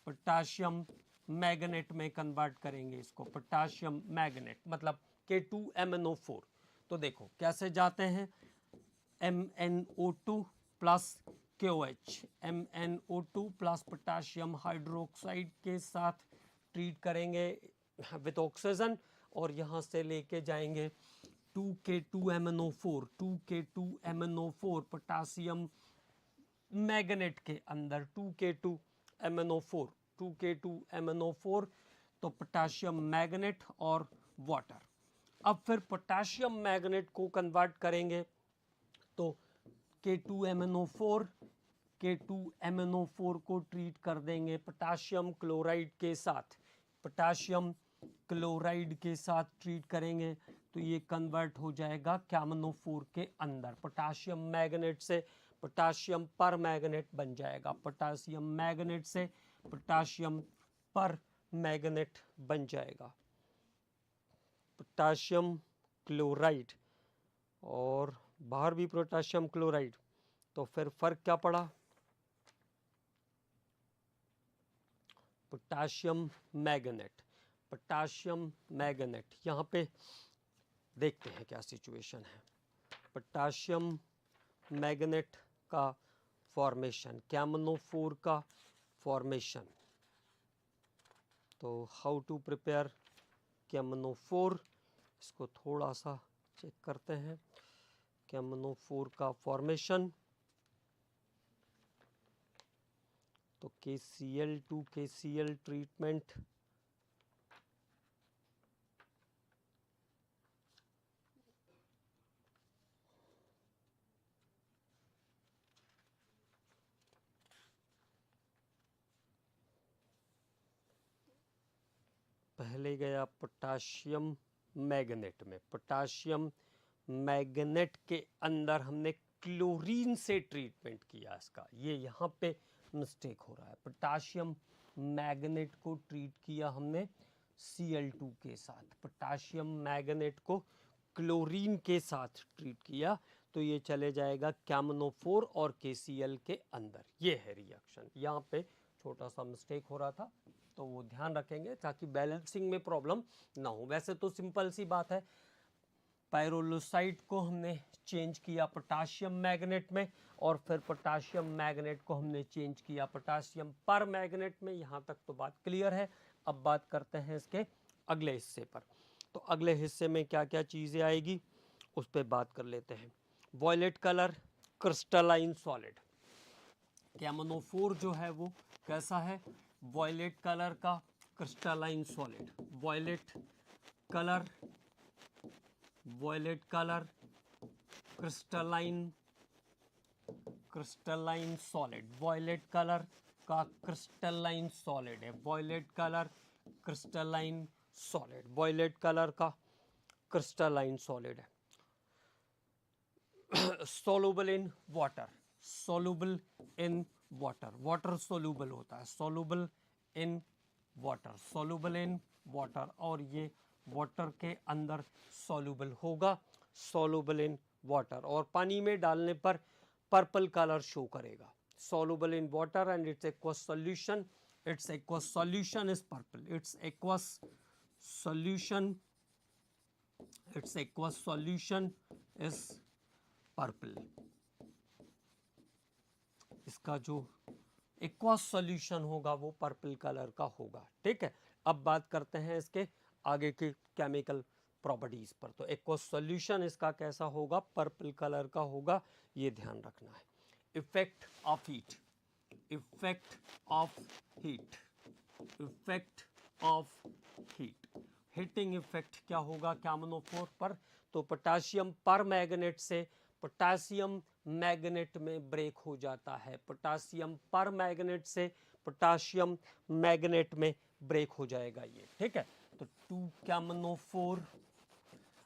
potassium magnet में कन्वर्ट करेंगे इसको, पोटाशियम मैग्नेट मतलब K2MnO4। तो देखो कैसे जाते हैं, MnO2 plus KOH, MnO2 plus potassium hydroxide के साथ ट्रीट करेंगे विथ ऑक्सीजन और यहाँ से लेके जाएंगे 2K2MnO4, 2K2MnO4 पोटासियम मैग्नेट के अंदर 2K2MnO4, 2K2MnO4 तो पोटाशियम मैग्नेट और वाटर। अब फिर पोटाशियम मैग्नेट को कन्वर्ट करेंगे तो K2MnO4, K2MnO4 को ट्रीट कर देंगे पोटाशियम क्लोराइड के साथ, पोटाशियम क्लोराइड के साथ ट्रीट करेंगे तो ये कन्वर्ट हो जाएगा KMnO4 के अंदर। पोटाशियम मैग्नेट से पोटाशियम पर मैग्नेट बन जाएगा, पोटाशियम मैग्नेट से पोटाशियम पर मैग्नेट बन जाएगा। पोटाशियम क्लोराइड और बाहर भी पोटाशियम क्लोराइड, तो फिर फर्क क्या पड़ा, पोटाशियम मैग्नेट, पोटाशियम मैग्नेट। यहाँ पे देखते हैं क्या सिचुएशन है। पोटाशियम मैग्नेट का फॉर्मेशन, KMnO4 का फॉर्मेशन। तो हाउ टू प्रिपेयर KMnO4, इसको थोड़ा सा चेक करते हैं। KMnO4 का फॉर्मेशन, तो KCl टू KCl ट्रीटमेंट, पहले गया पोटाशियम मैग्नेट में, पोटाशियम मैग्नेट के अंदर हमने क्लोरीन से ट्रीटमेंट किया इसका, ये यहाँ पे मिस्टेक हो रहा है। पोटाशियम मैग्नेट को ट्रीट किया हमने Cl2 के साथ, पोटाशियम मैग्नेट को क्लोरीन के साथ ट्रीट किया तो ये चले जाएगा KMnO4 और KCl के अंदर। ये है रिएक्शन, यहाँ पे छोटा सा मिस्टेक हो रहा था तो वो ध्यान रखेंगे ताकि बैलेंसिंग में प्रॉब्लम ना हो। वैसे तो सिंपल सी बात है, पायरोलुसाइट को हमने चेंज किया पोटाशियम मैग्नेट में और फिर पोटाशियम मैग्नेट को हमने चेंज किया पोटाशियम पर मैग्नेट में। यहाँ तक तो बात क्लियर है। अब बात करते हैं इसके अगले हिस्से पर। तो अगले हिस्से में क्या क्या चीज़ें आएगी उस पर बात कर लेते हैं। Violet colour crystalline solid, KMnO4 जो है वो कैसा है, वॉयलेट कलर का crystalline solid, violet colour crystalline solid, violet colour का क्रिस्टलाइन सॉलिड है, violet colour crystalline solid, violet colour का क्रिस्टलाइन सॉलिड है। soluble in water, soluble in water, water soluble होता है, soluble in water, soluble in water, और ये water के अंदर soluble होगा, soluble in water, और पानी में डालने पर पर्पल कलर शो करेगा। soluble in water and its aqueous solution, its aqueous solution is purple, its aqueous solution, its aqueous solution is purple. इसका जो एक्वा सॉल्यूशन होगा वो पर्पल कलर का होगा। ठीक है, अब बात करते हैं इसके आगे के केमिकल प्रॉपर्टीज पर। तो एक्वा सॉल्यूशन इसका कैसा होगा, पर्पल कलर का होगा, ये ध्यान रखना है। Effect of heat, effect of heat, effect of heat, heating effect क्या होगा कैमनोफोर पर, तो पोटासियम पर मैग्नेट से पोटासियम मैग्नेट में ब्रेक हो जाता है, पोटासियम पर मैग्नेट से पोटासियम मैग्नेट में ब्रेक हो जाएगा ये। ठीक है, तो 2 कैमनोफोर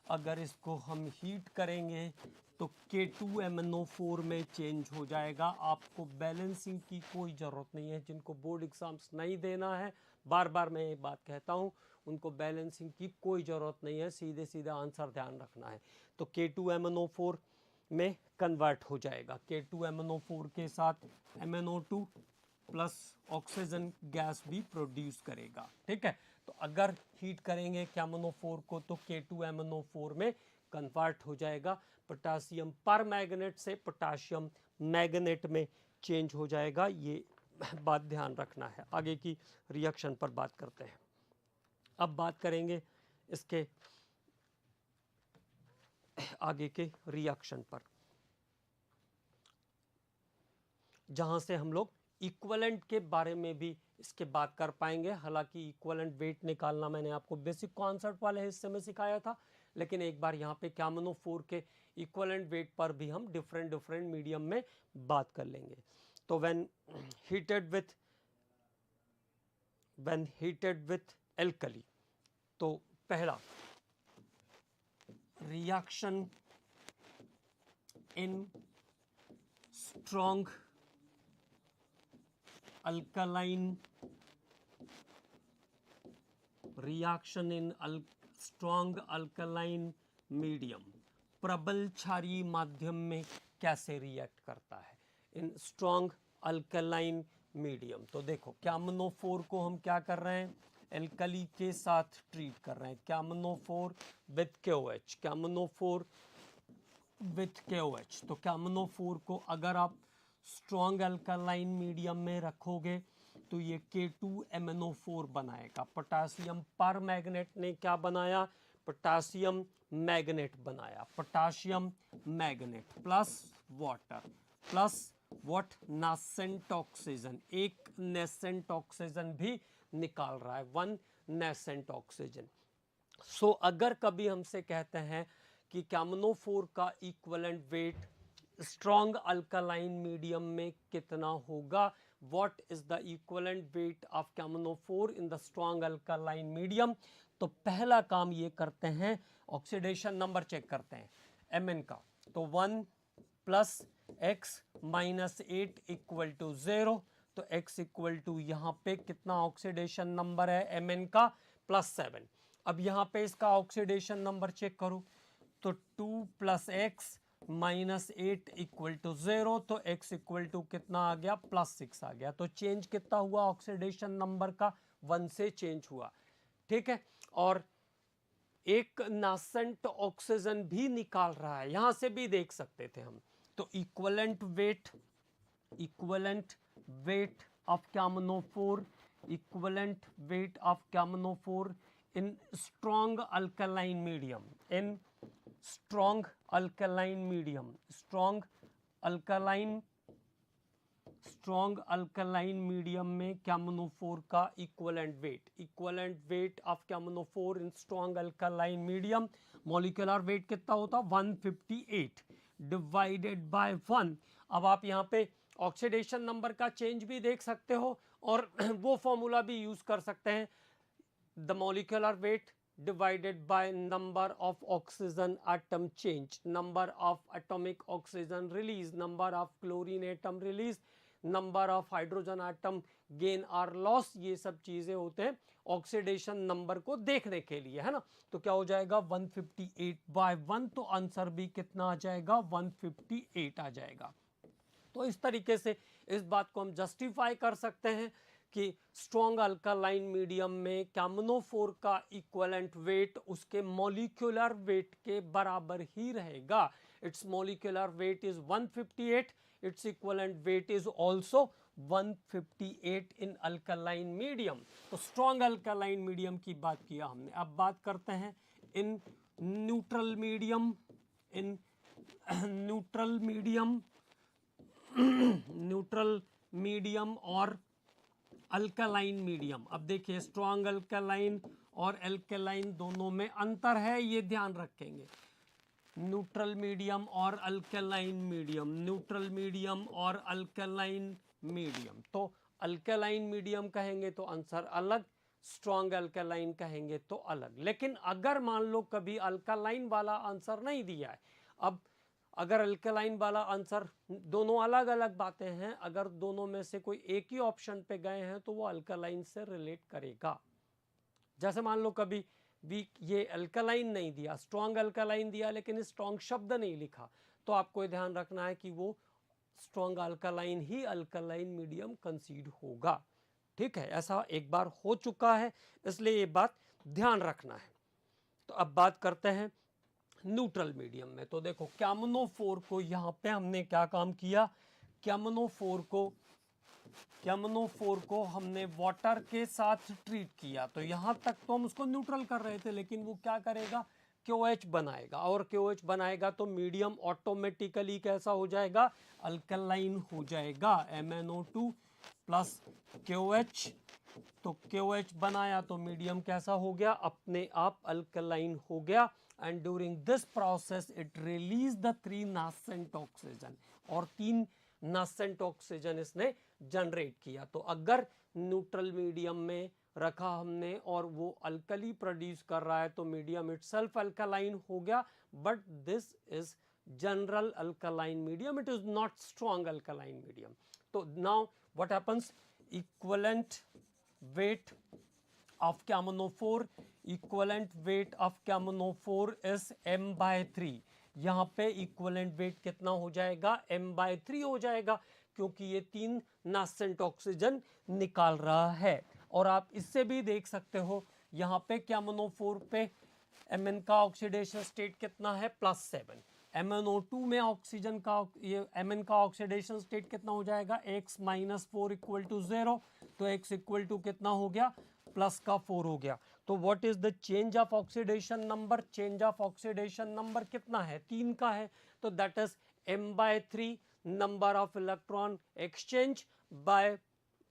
अगर इसको हम हीट करेंगे तो K2MnO4 में चेंज हो जाएगा। आपको बैलेंसिंग की कोई ज़रूरत नहीं है, जिनको बोर्ड एग्जाम्स नहीं देना है, बार बार मैं ये बात कहता हूँ, उनको बैलेंसिंग की कोई ज़रूरत नहीं है, सीधे सीधा आंसर ध्यान रखना है। तो K2MnO4 में कन्वर्ट हो जाएगा, K2MnO4 के साथ MnO2 प्लस ऑक्सीजन गैस भी प्रोड्यूस करेगा। ठीक है, तो अगर हीट करेंगे कैमनोफोर को तो K2MnO4 में कन्वर्ट हो जाएगा, पोटासियम पर मैग्नेट से पोटासियम मैग्नेट में चेंज हो जाएगा, ये बात ध्यान रखना है। आगे की रिएक्शन पर बात करते हैं। अब बात करेंगे इसके आगे के रिएक्शन पर, जहां से हम लोग इक्वलेंट के बारे में भी इसके बात कर पाएंगे। हालांकि इक्वलेंट वेट निकालना मैंने आपको बेसिक कॉन्सेप्ट वाले हिस्से में सिखाया था, लेकिन एक बार यहाँ पे कैमनोफोर के इक्वलेंट वेट पर भी हम डिफरेंट मीडियम में बात कर लेंगे। तो व्हेन हीटेड विथ एल्कली, तो पहला reaction in strong alkaline, reaction in strong alkaline medium, प्रबल क्षारीय माध्यम में कैसे रिएक्ट करता है इन स्ट्रॉन्ग अल्कलाइन मीडियम। तो देखो कैमनोफोर को हम क्या कर रहे हैं, एल्कली के साथ ट्रीट कर रहे हैं, कैमनोफोर विथ KOH, कैमनोफोर विथ KOH। तो कैमनोफोर को अगर आप स्ट्रॉन्ग अल्कलाइन मीडियम में रखोगे तो ये K2MnO4 बनाएगा। पोटासियम पर मैग्नेट ने क्या बनाया, पोटासियम मैग्नेट बनाया, potassium magnet plus water plus what, nascent oxygen, एक नेसेंट ऑक्सीजन भी निकाल रहा है, 1 नेसेंट ऑक्सीजन। सो अगर कभी हमसे कहते हैं कि कैमनोफोर का equivalent weight strong alkaline medium में कितना होगा, what is the equivalent weight of कैमनोफोर in the strong alkaline medium, तो पहला काम ये करते हैं, ऑक्सीडेशन नंबर चेक करते हैं Mn का। तो 1 plus x minus 8 equal to 0, तो x इक्वल टू यहाँ पे कितना ऑक्सीडेशन नंबर है Mn का, +7। अब यहाँ पे इसका ऑक्सीडेशन नंबर चेक करो, तो 2 plus x minus 8 equal to 0, तो x इक्वल टू कितना आ गया, +6 आ गया। तो चेंज कितना हुआ ऑक्सीडेशन नंबर का, 1 से चेंज हुआ। ठीक है, और एक नासेंट ऑक्सीजन भी निकाल रहा है, यहां से भी देख सकते थे हम। तो इक्विवेलेंट वेट ऑफ कैमनोफोर, इक्विवेलेंट वेट ऑफ कैमनोफोर in strong alkaline medium, in strong alkaline medium, strong alkaline medium में कैमनोफोर का इक्विवेलेंट वेट ऑफ कैमनोफोर in strong alkaline medium, molecular weight कितना होता, 158 डिवाइडेड बाय 1। अब आप यहाँ पे ऑक्सीडेशन नंबर का चेंज भी देख सकते हो और वो फॉर्मूला भी यूज कर सकते हैं, the molecular weight divided by number of oxygen atom change, number of atomic oxygen release, number of chlorine atom release, number of hydrogen atom gain or loss, ये सब चीजें होते हैं ऑक्सीडेशन नंबर को देखने के लिए, है ना। तो क्या हो जाएगा 158/1, तो आंसर भी कितना आ जाएगा 158 आ जाएगा। तो इस तरीके से इस बात को हम जस्टिफाई कर सकते हैं कि स्ट्रॉन्ग अल्कालाइन मीडियम में कैमनोफोर का इक्विवेलेंट वेट उसके मॉलिक्यूलर वेट के बराबर ही रहेगा। It's molecular weight is 158, its equivalent weight is also 158 in alkaline medium. तो स्ट्रॉन्ग अल्कालाइन मीडियम की बात किया हमने। अब बात करते हैं in neutral medium, in neutral medium, neutral medium और अल्कालाइन मीडियम। अब देखिए स्ट्रॉन्ग अल्कालाइन और अल्कालाइन दोनों में अंतर है, ये ध्यान रखेंगे। न्यूट्रल मीडियम और अल्कालाइन मीडियम, न्यूट्रल मीडियम और अल्कालाइन मीडियम। तो अल्कालाइन मीडियम कहेंगे तो आंसर अलग, स्ट्रॉन्ग अल्कालाइन कहेंगे तो अलग। लेकिन अगर मान लो कभी अल्कालाइन वाला आंसर नहीं दिया है, अब अगर अल्कालाइन वाला आंसर, दोनों अलग अलग बातें हैं, अगर दोनों में से कोई एक ही ऑप्शन पे गए हैं तो वो अल्कालाइन से रिलेट करेगा। जैसे मान लो कभी भी ये अल्कालाइन नहीं दिया, स्ट्रॉन्ग अल्कालाइन दिया लेकिन स्ट्रॉन्ग शब्द नहीं लिखा, तो आपको ध्यान रखना है कि वो स्ट्रॉन्ग अल्कालाइन ही अल्कालाइन मीडियम कंसीड होगा। ठीक है, ऐसा एक बार हो चुका है, इसलिए ये बात ध्यान रखना है। तो अब बात करते हैं न्यूट्रल मीडियम में। तो देखो कैमनोफोर को यहाँ पे हमने क्या काम किया, कैमनोफोर को हमने वाटर के साथ ट्रीट किया। तो यहाँ तक तो हम उसको न्यूट्रल कर रहे थे, लेकिन वो क्या करेगा, KOH बनाएगा, और KOH बनाएगा तो मीडियम ऑटोमेटिकली कैसा हो जाएगा, अल्कलाइन हो जाएगा। MnO2 प्लस KOH, तो KOH बनाया तो मीडियम कैसा हो गया, अपने आप अल्कलाइन हो गया। And during this process it release the 3 nascent oxygen, और 3 नासेंट ऑक्सीजन इसने जनरेट किया। तो अगर न्यूट्रल मीडियम में रखा हमने और वो अल्कली प्रोड्यूस कर रहा है तो मीडियम इटसेल्फ अल्कलाइन हो गया, but this is general alkaline medium, it is not strong alkaline medium. तो now what happens, equivalent weight of KMnO4, equivalent weight of KMnO4 is m/3। यहाँ पे इक्विवेलेंट वेट कितना हो जाएगा, m/3 हो जाएगा, क्योंकि ये 3 नासेंट ऑक्सीजन निकाल रहा है। और आप इससे भी देख सकते हो यहाँ पे KMnO4 पे Mn का ऑक्सीडेशन स्टेट कितना है, +7। MnO2 में ऑक्सीजन का ये Mn का ऑक्सीडेशन स्टेट कितना हो जाएगा, x - 4 = 0, तो x इक्वल टू कितना हो गया, +4 हो गया। तो what is the change of oxidation number, change of oxidation number कितना है, 3 का है, तो that is m/3 number of electron exchange by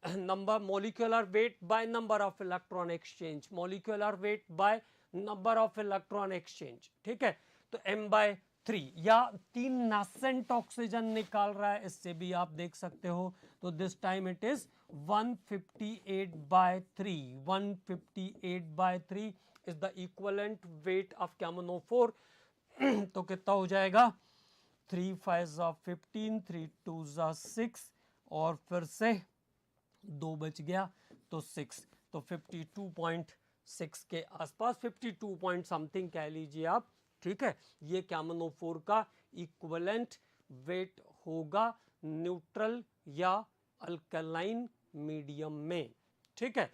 number, molecular weight by number of electron exchange, molecular weight by number of electron exchange. ठीक है, तो m/3 या 3 nascent oxygen निकाल रहा है, इससे भी आप देख सकते हो। तो this time it is 158/3, 158/3 is the equivalent weight of KMnO4। तो कितना हो जाएगा, 3 × 5 = 15, 3 × 2 = 6, और फिर से 2 बच गया तो 6, तो 52.6 के आसपास, 52 पॉइंट समथिंग कह लीजिए आप। ठीक है, ये KMnO4 का इक्विवेलेंट वेट होगा न्यूट्रल या अल्कलाइन मीडियम में। ठीक है,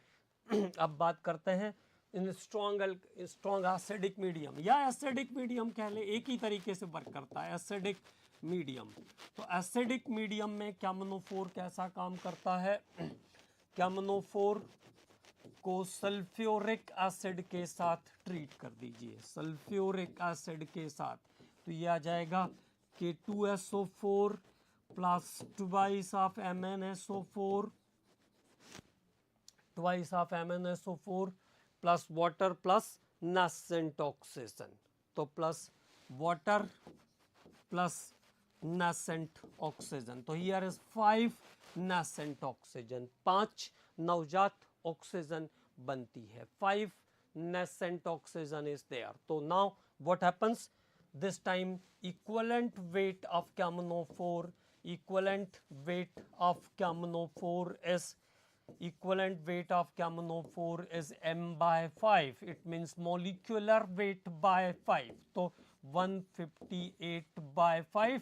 अब बात करते हैं इन स्ट्रॉन्ग एसिडिक मीडियम या एसिडिक मीडियम कह ले, एक ही तरीके से वर्क करता है एसिडिक मीडियम। तो एसिडिक मीडियम में KMnO4 कैसा काम करता है, KMnO4 को सल्फ्यूरिक एसिड के साथ ट्रीट कर दीजिए, सल्फ्यूरिक एसिड के साथ, तो ये आ जाएगा K2SO4 plus twice of MnSO4, twice of MnSO4 plus water plus nascent oxygen, तो plus water plus nascent oxygen। तो here is 5 nascent oxygen, 5 नवजात ऑक्सीजन बनती है, 5 nascent oxygen is there. So now what happens? This time equivalent weight of KMNO4 is m/5. It means molecular weight by 5. तो 158/5.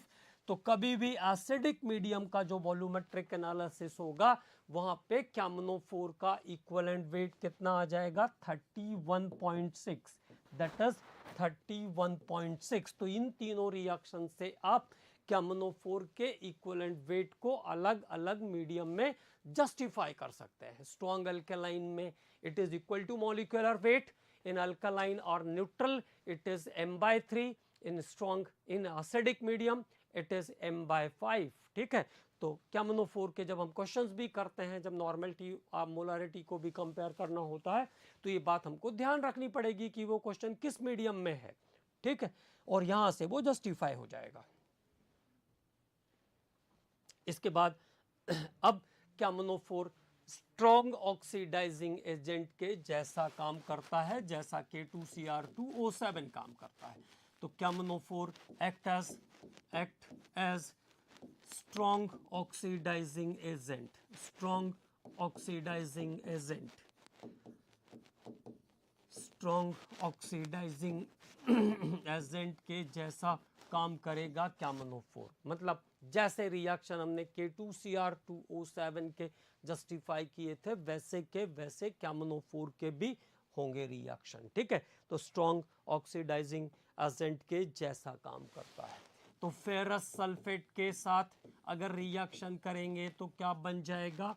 तो कभी भी acidic medium का जो वॉल्यूमेट्रिक एनालिसिस होगा वहां पे KMNO4 का इक्विवेलेंट वेट कितना आ जाएगा 31.6, दैट इज 31.6। तो इन तीनों रिएक्शन से आप KMNO4 के इक्विवेलेंट वेट को अलग अलग मीडियम में जस्टिफाई कर सकते हैं। स्ट्रॉन्ग अल्कलाइन में it is equal to molecular weight, in alkaline और neutral it is m/3, in strong in acidic medium it is m/5। ठीक है, तो KMNO4 के जब हम क्वेश्चंस भी करते हैं, जब नॉर्मलिटी और मोलारिटी को भी कंपेयर करना होता है, तो ये बात हमको ध्यान रखनी पड़ेगी कि वो क्वेश्चन किस मीडियम में है। ठीक है, और यहां से वो जस्टिफाई हो जाएगा। इसके बाद अब KMNO4 स्ट्रॉन्ग ऑक्सीडाइजिंग एजेंट के जैसा काम करता है जैसा K2Cr2O7 काम करता है। तो KMNO4 act as strong oxidizing agent, strong oxidizing agent के जैसा काम करेगा KMNO4। मतलब जैसे रिएक्शन हमने K2Cr2O7 के जस्टिफाई किए थे वैसे के वैसे KMNO4 के भी होंगे रिएक्शन। ठीक है, तो स्ट्रॉन्ग ऑक्सीडाइजिंग एजेंट के जैसा काम करता है। तो फेरस सल्फेट के साथ अगर रिएक्शन करेंगे तो क्या बन जाएगा,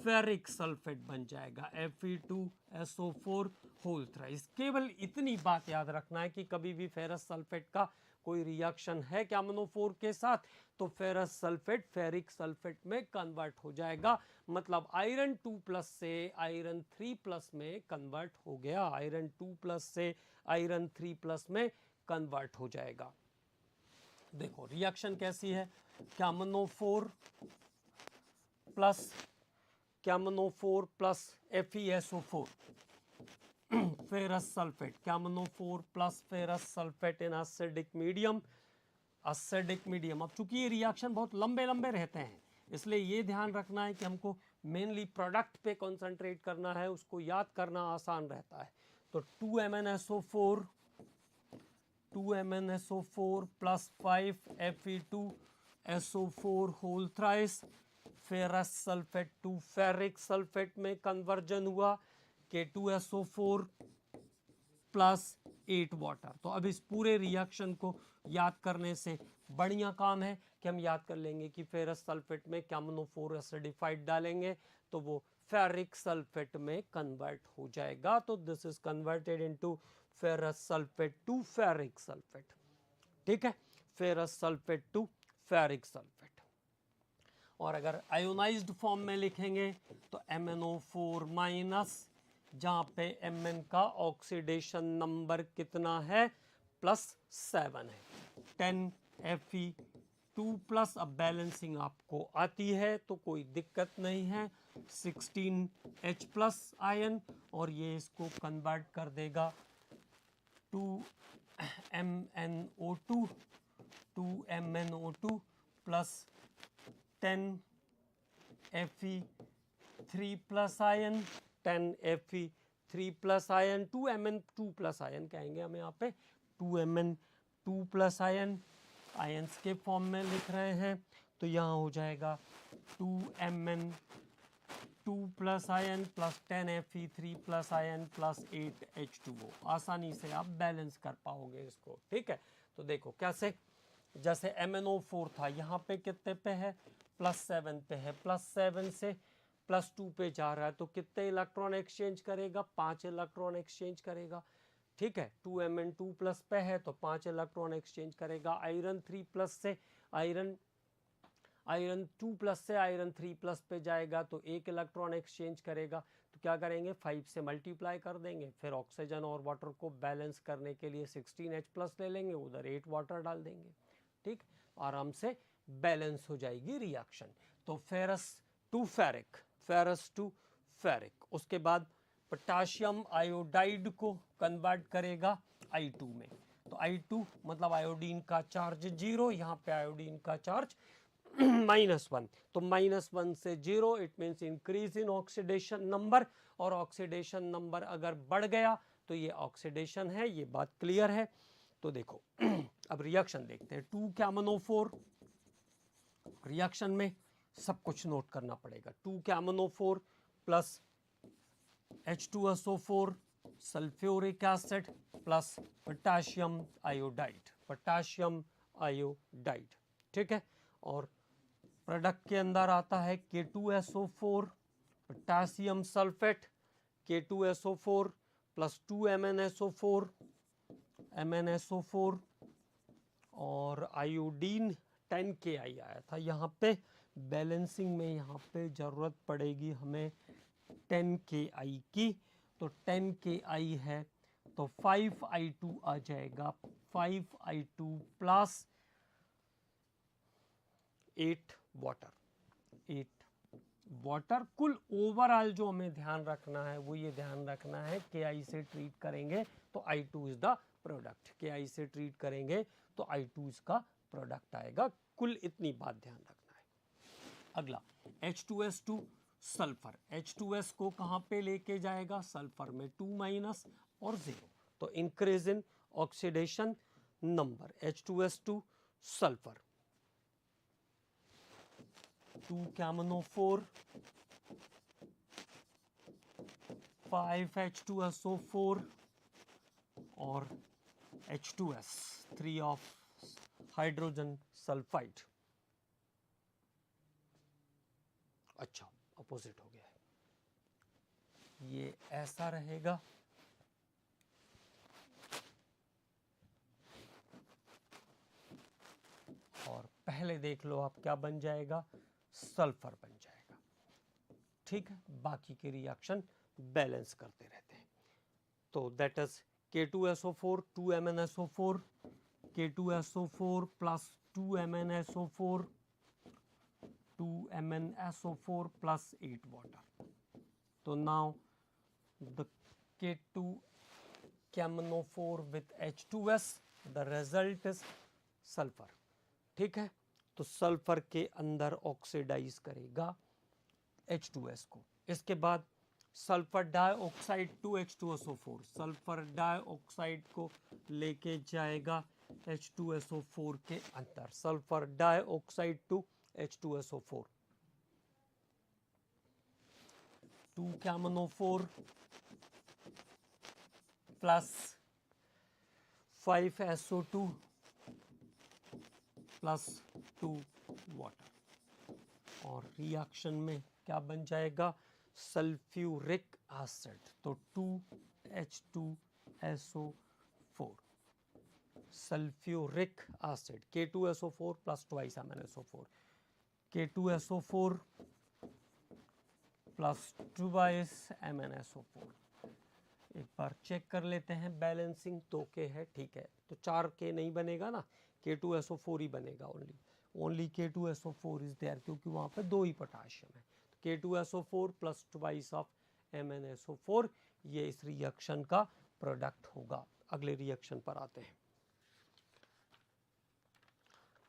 फेरिक सल्फेट बन जाएगा Fe2SO4 होल थ्राइस। केवल इतनी बात याद रखना है कि कभी भी फेरस सल्फेट का कोई रिएक्शन है KMNO4 के साथ तो फेरस सल्फेट फेरिक सल्फेट में कन्वर्ट हो जाएगा। मतलब आयरन 2+ से आयरन 3+ में कन्वर्ट हो गया, आयरन 2+ से आयरन 3+ में कन्वर्ट हो जाएगा। देखो रिएक्शन कैसी है, KMNO4 plus FeSO4 ferrous sulphate, KMNO4 plus ferrous sulphate इन एसिडिक मीडियम। अब चूंकि ये रिएक्शन बहुत लंबे रहते हैं इसलिए ये ध्यान रखना है कि हमको मेनली प्रोडक्ट पे कंसंट्रेट करना है, उसको याद करना आसान रहता है। तो 2MnSO4 plus 5 Fe2SO4 whole thrice, ferrous sulphate to ferric sulphate में कन्वर्जन हुआ, K2SO4 प्लस 8 वाटर। तो अब इस पूरे रिएक्शन को याद करने से बढ़िया काम है कि हम याद कर लेंगे कि फेरस सल्फेट में KMNO4 एसिडिफाइड डालेंगे तो वो फेरिक सल्फेट में कन्वर्ट हो जाएगा। तो this is converted into ferrous sulphate to ferric sulphate. ठीक है, ferrous sulphate to ferric sulphate. और अगर आयोनाइज्ड फॉर्म में लिखेंगे तो MnO4 माइनस, जहां पे Mn का ऑक्सीडेशन नंबर कितना है +7 है, 10 Fe2+। अब बैलेंसिंग आपको आती है तो कोई दिक्कत नहीं है, 16H+ आयन, और ये इसको कन्वर्ट कर देगा 2MnO2 plus 10 Fe3+ ion, 10 Fe3+ ion, 2Mn2+ ion कहेंगे हम यहाँ पे, 2Mn2+ आयन आयंस के फॉर्म में लिख रहे हैं। तो यहाँ हो जाएगा 2Mn2+ ion plus 10 Fe3+ ion plus 8 H2O। आसानी से आप बैलेंस कर पाओगे इसको। ठीक है, तो देखो कैसे, जैसे MnO4 था यहाँ पे कितने पे है, +7 पे है, +7 से +2 पे जा रहा है तो कितने इलेक्ट्रॉन एक्सचेंज करेगा, 5 इलेक्ट्रॉन एक्सचेंज करेगा। ठीक है, 2Mn2+ पे है तो 5 इलेक्ट्रॉन एक्सचेंज करेगा। आयरन 3+ से आयरन 2+ से आयरन 3+ पे जाएगा तो 1 इलेक्ट्रॉन एक्सचेंज करेगा। तो क्या करेंगे, 5 से मल्टीप्लाई कर देंगे, फिर ऑक्सीजन और वाटर को बैलेंस करने के लिए 16H+ ले लेंगे, उधर 8 वाटर डाल देंगे। ठीक, आराम से बैलेंस हो जाएगी रिएक्शन। तो फेरस टू फेरिक, उसके बाद पोटाशियम आयोडाइड को कन्वर्ट करेगा I2 में। तो I2 मतलब आयोडीन का चार्ज 0, यहाँ पे आयोडीन का चार्ज -1। तो -1 से 0 it means increase in oxidation number, और ऑक्सीडेशन नंबर अगर बढ़ गया तो ये ऑक्सीडेशन है, ये बात क्लियर है। तो देखो अब रिएक्शन देखते हैं। 2-KMnO4 रिएक्शन में सब कुछ नोट करना पड़ेगा। 2-KMnO4 plus H2SO4 sulphuric acid plus potassium iodide, potassium iodide, ठीक है। और प्रोडक्ट के अंदर आता है K2SO4 potassium sulphate, K2SO4 plus 2MnSO4 MnSO4 और आयोडीन 10Ki आया था यहाँ पे। बैलेंसिंग में यहाँ पे ज़रूरत पड़ेगी हमें 10Ki की, तो 10Ki है तो 5I2 आ जाएगा। 5I2 plus 8 water. कुल ओवरऑल जो हमें ध्यान रखना है वो ये ध्यान रखना है Ki से ट्रीट करेंगे तो I2 is the product, Ki से ट्रीट करेंगे तो I2 इसका प्रोडक्ट आएगा। कुल इतनी बात ध्यान रखना है। अगला H2S2 सल्फर, H2S को कहाँ पे लेके जाएगा? सल्फर में 2- और 0, तो increase in oxidation number. H2S2 sulphur 2-KMnO4 5H2SO4 और H2S 3 ऑफ हाइड्रोजन सल्फाइड। अच्छा, अपोजिट हो गया है, ये ऐसा रहेगा। और पहले देख लो आप क्या बन जाएगा, सल्फर बन जाएगा, ठीक है। बाकी के रिएक्शन बैलेंस करते रहते हैं। तो that is K2SO4 2MnSO4, K2SO4 plus 2MnSO4 2MnSO4 plus 8 water. So now the K2-KMnO4 with H2S, the result is sulfur, ठीक है। तो सल्फर के अंदर ऑक्सीडाइज करेगा H2S को। इसके बाद sulphur dioxide to H2SO4, sulphur dioxide को लेके जाएगा H2SO4 के अंदर। Sulphur dioxide to H2SO4, 2-KMnO4 plus 5SO2 plus 2 water, और रिएक्शन में क्या बन जाएगा, सल्फ्यूरिक एसिड, तो 2H2SO4 sulphuric acid, K2SO4 plus 2MnSO4, K2SO4 plus 2MnSO4। एक बार चेक कर लेते हैं, बैलेंसिंग 2K है, ठीक है। तो 4K नहीं बनेगा ना, K2SO4 ही बनेगा, ओनली K2SO4 इज देयर, क्योंकि वहाँ पे 2 ही पोटाशियम है। तो K2SO4 प्लस 2 ऑफ MnSO4, ये इस रिएक्शन का प्रोडक्ट होगा। अगले रिएक्शन पर आते हैं।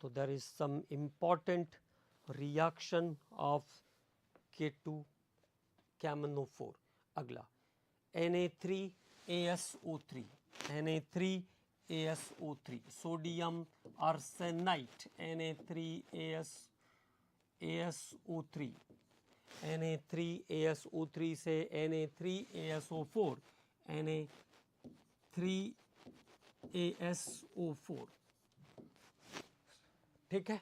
तो there is some important reaction of K2-KMnO4। अगला Na3ASO3, Na3ASO3 sodium arsenite, Na3ASO3, Na3ASO3 से Na3ASO4, Na3ASO4, ठीक है।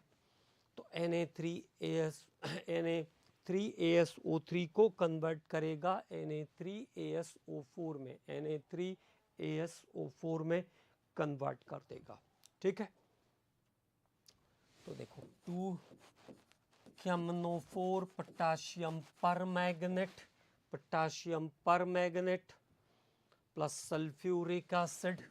तो Na3ASO3 को कन्वर्ट करेगा Na3ASO4 में, Na3ASO4 में कन्वर्ट कर देगा, ठीक है। तो देखो 2-KMnO4 potassium permanganate plus sulphuric acid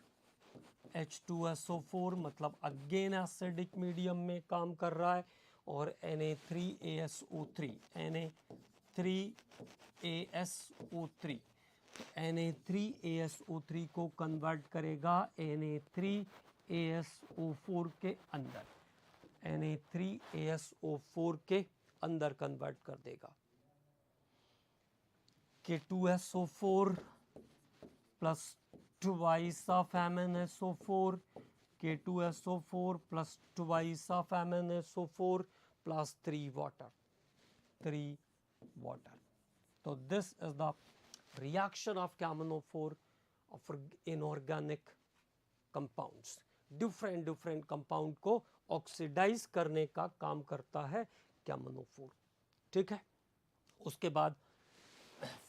H2SO4, मतलब अगेन एसिडिक मीडियम में काम कर रहा है, और Na3ASO3 Na3ASO3 Na3ASO3 को कन्वर्ट करेगा Na3ASO4 के अंदर, Na3ASO4 के अंदर कन्वर्ट कर देगा। K2SO4 plus twice of MnSO4, K2SO4 plus twice of MnSO4 plus 3 water. So this is the reaction of KMnO4 for inorganic compounds. different compound को oxidise करने का काम करता है KMnO4। ठीक है, उसके बाद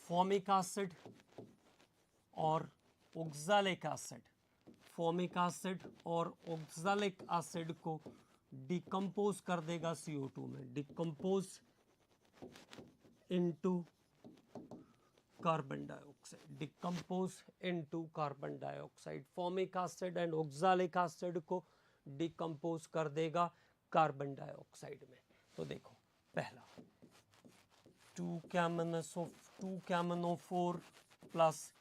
फॉर्मिक एसिड और ऑक्सैलिक एसिड, फॉर्मिक एसिड और ऑक्सैलिक एसिड को डिकम्पोज कर देगा CO2 में, decompose into carbon dioxide, decompose into carbon dioxide. Formic acid and oxalic acid को डिकम्पोज कर देगा कार्बन डाइऑक्साइड में। तो देखो पहला 2KMnO4 plus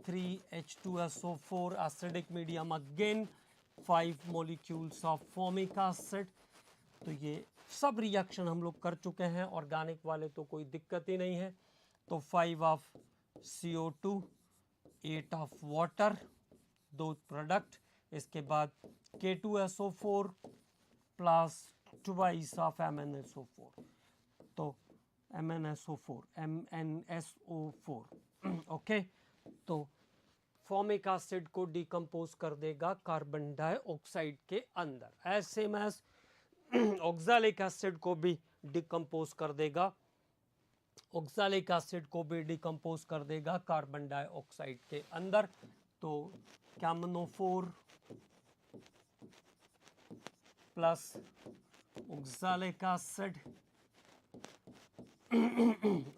3H2SO4 acidic medium, again 5 molecules of formic acid. तो ये सब रिएक्शन हम लोग कर चुके हैं, ऑर्गेनिक वाले तो कोई दिक्कत ही नहीं है। तो 5 ऑफ CO2, 8 ऑफ वाटर, दो प्रोडक्ट। इसके बाद K2SO4 plus twice of MnSO4, तो MnSO4 ओके। तो फॉर्मिक एसिड को डिकम्पोज कर देगा कार्बन डाइऑक्साइड के अंदर, as same as oxalic acid को भी डिकम्पोज कर देगा, ऑक्सैलिक एसिड को भी डिकम्पोज कर देगा कार्बन डाइऑक्साइड के अंदर। तो KMnO4 plus oxalic acid,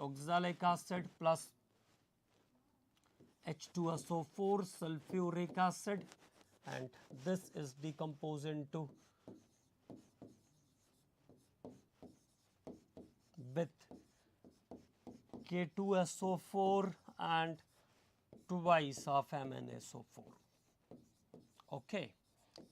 oxalic acid plus H2SO4 sulfuric acid, and this is decomposed into with K2SO4 and twice of MnSO4. Okay,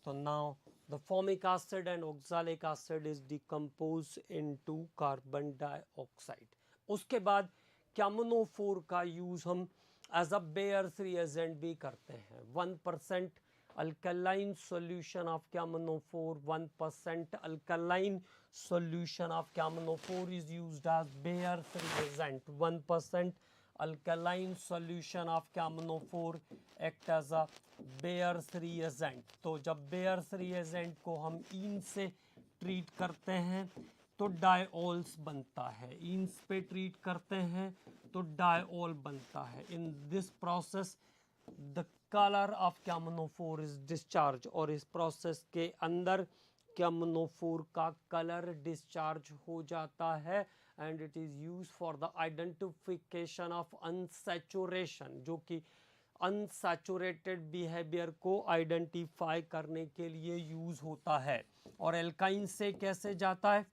so now the formic acid and oxalic acid is decomposed into carbon dioxide. उसके बाद KMnO4 का use हम as a bears reagent भी करते हैं। 1% alkaline solution of KMnO4, 1% alkaline solution of KMnO4 is used as Bayer's reagent. 1% alkaline solution of KMnO4 act as a Bayer's reagent. तो जब Bayer's reagent को हम इन से ट्रीट करते हैं तो डायओल्स बनता है, इन्स पे ट्रीट करते हैं तो डायओल बनता है। In this process the colour of KMnO4 is discharge, और इस प्रोसेस के अंदर KMnO4 का कलर डिस्चार्ज हो जाता है and it is use for the identification of unsaturation, जो कि अनसैचुरेटेड बिहेवियर को आइडेंटिफाई करने के लिए यूज होता है। और एल्काइन से कैसे जाता है,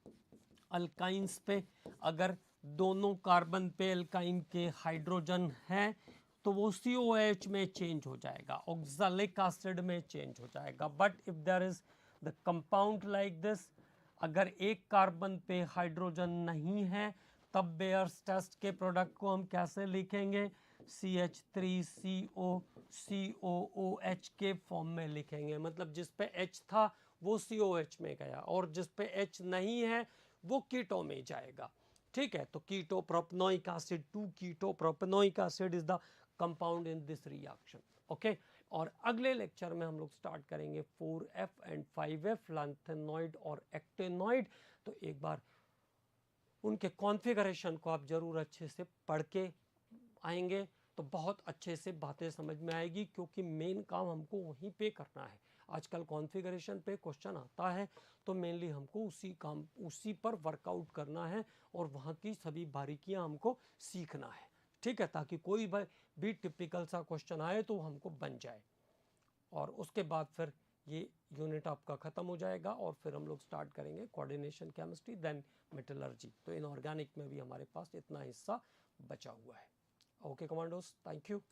अल्काइंस पे अगर दोनों कार्बन पे एल्काइन के हाइड्रोजन हैं तो वो COH में चेंज हो जाएगा, ऑक्सैलिक एसिड में चेंज हो जाएगा। But if there is the compound like this, अगर एक कार्बन पे हाइड्रोजन नहीं है तब बेयर्स टेस्ट के प्रोडक्ट को हम कैसे लिखेंगे, CH3COCOOH के फॉर्म में लिखेंगे। मतलब जिस पे H था वो COH में गया और जिस पे H नहीं है वो कीटो में जाएगा। ठीक है, तो कीटो प्रोपेनोइक एसिड, 2-कीटो propanoic acid is the compound in this reaction. Okay, और अगले लेक्चर में हम लोग स्टार्ट करेंगे 4F एंड 5F, लैंथेनॉइड और एक्टेनॉइड। तो एक बार उनके कॉन्फ़िगरेशन को आप जरूर अच्छे से पढ़ के आएंगे तो बहुत अच्छे से बातें समझ में आएगी, क्योंकि मेन काम हमको वहीं पे करना है। आजकल कॉन्फ़िगरेशन पे क्वेश्चन आता है तो मेनली हमको उसी पर वर्कआउट करना है और वहाँ की सभी बारीकियाँ हमको सीखना है। ठीक है, ताकि कोई भी टिपिकल सा क्वेश्चन आए तो हमको बन जाए। और उसके बाद फिर ये यूनिट आपका ख़त्म हो जाएगा और फिर हम लोग स्टार्ट करेंगे कोऑर्डिनेशन केमिस्ट्री, देन मेटलर्जी। तो इनऑर्गेनिक में भी हमारे पास इतना हिस्सा बचा हुआ है। Okay, commandos, thank you.